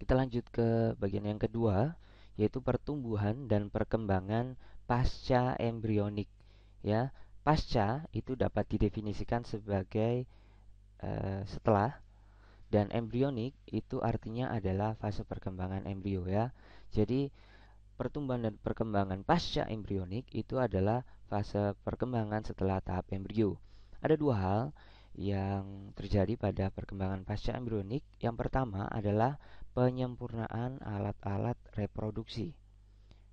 Kita lanjut ke bagian yang kedua, yaitu pertumbuhan dan perkembangan pasca embrionik. Ya, pasca itu dapat didefinisikan sebagai setelah, dan embrionik itu artinya adalah fase perkembangan embrio ya. Jadi pertumbuhan dan perkembangan pasca embrionik itu adalah fase perkembangan setelah tahap embrio. Ada dua hal yang terjadi pada perkembangan pasca embrionik. Yang pertama adalah penyempurnaan alat-alat reproduksi,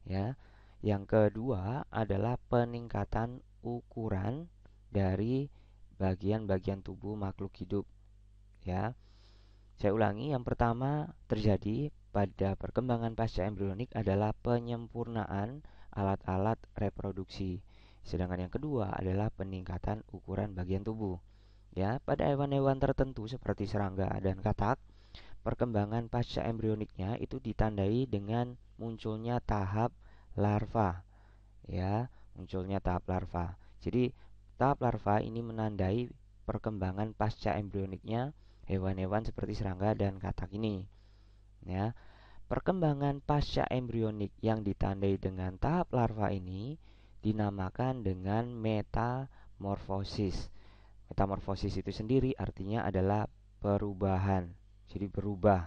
ya. Yang kedua adalah peningkatan ukuran dari bagian-bagian tubuh makhluk hidup, ya. Saya ulangi, yang pertama terjadi pada perkembangan pasca embrionik adalah penyempurnaan alat-alat reproduksi. Sedangkan yang kedua adalah peningkatan ukuran bagian tubuh. Ya, pada hewan-hewan tertentu seperti serangga dan katak, perkembangan pasca embrioniknya itu ditandai dengan munculnya tahap larva. Ya, munculnya tahap larva. Jadi, tahap larva ini menandai perkembangan pasca embrioniknya hewan-hewan seperti serangga dan katak ini. Ya, perkembangan pasca embrionik yang ditandai dengan tahap larva ini dinamakan dengan metamorfosis. Metamorfosis itu sendiri artinya adalah perubahan. Jadi berubah.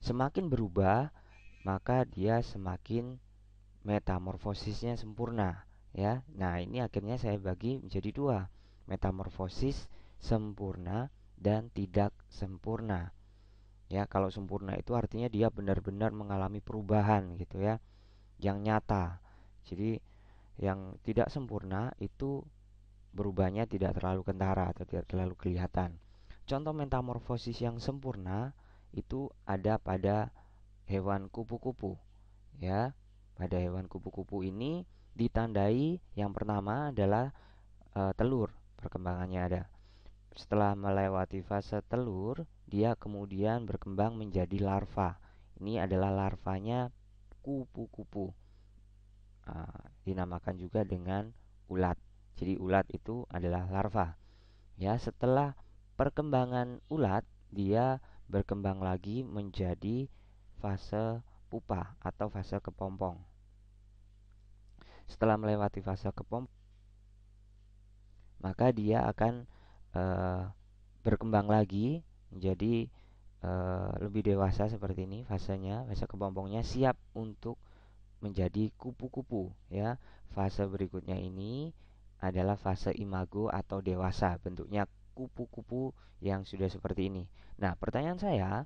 Semakin berubah, maka dia semakin metamorfosisnya sempurna, ya. Nah, ini akhirnya saya bagi menjadi dua. Metamorfosis sempurna dan tidak sempurna. Ya, kalau sempurna itu artinya dia benar-benar mengalami perubahan gitu ya, yang nyata. Jadi yang tidak sempurna itu berubahnya tidak terlalu kentara atau tidak terlalu kelihatan. Contoh metamorfosis yang sempurna itu ada pada hewan kupu-kupu, ya. Pada hewan kupu-kupu ini ditandai yang pertama adalah telur, perkembangannya ada. Setelah melewati fase telur, dia kemudian berkembang menjadi larva. Ini adalah larvanya kupu-kupu. Dinamakan juga dengan ulat. Jadi ulat itu adalah larva. Ya, setelah perkembangan ulat, dia berkembang lagi menjadi fase pupa atau fase kepompong. Setelah melewati fase kepompong, maka dia akan uh, berkembang lagi menjadi lebih dewasa seperti ini fasenya. Fase kepompongnya siap untuk menjadi kupu-kupu, ya. Fase berikutnya ini adalah fase imago atau dewasa, bentuknya kupu-kupu yang sudah seperti ini. Nah, pertanyaan saya,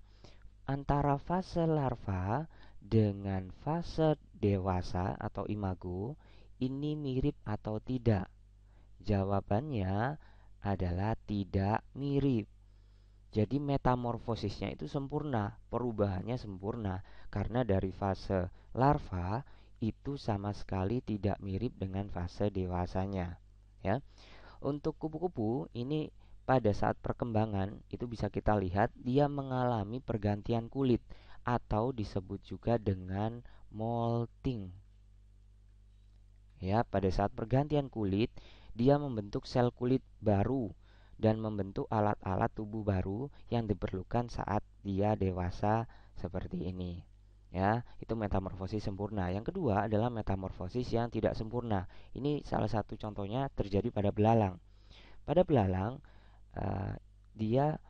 antara fase larva dengan fase dewasa atau imago ini mirip atau tidak? Jawabannya adalah tidak mirip. Jadi metamorfosisnya itu sempurna, perubahannya sempurna, karena dari fase larva itu sama sekali tidak mirip dengan fase dewasanya, ya. Untuk kupu-kupu ini pada saat perkembangan itu bisa kita lihat dia mengalami pergantian kulit atau disebut juga dengan molting. Ya, pada saat pergantian kulit dia membentuk sel kulit baru dan membentuk alat-alat tubuh baru yang diperlukan saat dia dewasa seperti ini. Ya, itu metamorfosis sempurna. Yang kedua adalah metamorfosis yang tidak sempurna. Ini salah satu contohnya terjadi pada belalang. Pada belalang, dia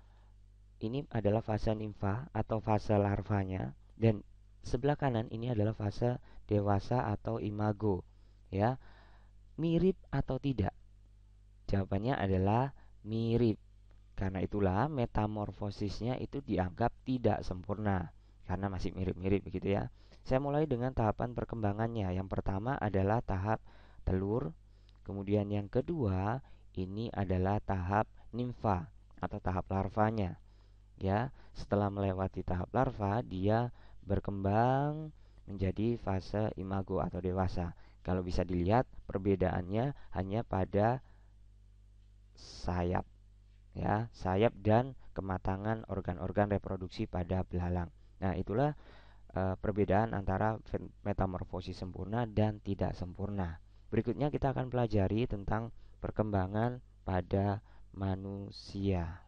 ini adalah fase nimfa atau fase larvanya, dan sebelah kanan ini adalah fase dewasa atau imago. Ya, mirip atau tidak? Jawabannya adalah mirip. Karena itulah metamorfosisnya itu dianggap tidak sempurna karena masih mirip-mirip begitu ya. Saya mulai dengan tahapan perkembangannya. Yang pertama adalah tahap telur, kemudian yang kedua ini adalah tahap nimfa atau tahap larvanya. Ya, setelah melewati tahap larva, dia berkembang menjadi fase imago atau dewasa. Kalau bisa dilihat perbedaannya hanya pada sayap, ya, sayap dan kematangan organ-organ reproduksi pada belalang. Nah, itulah perbedaan antara metamorfosis sempurna dan tidak sempurna. Berikutnya kita akan pelajari tentang perkembangan pada manusia.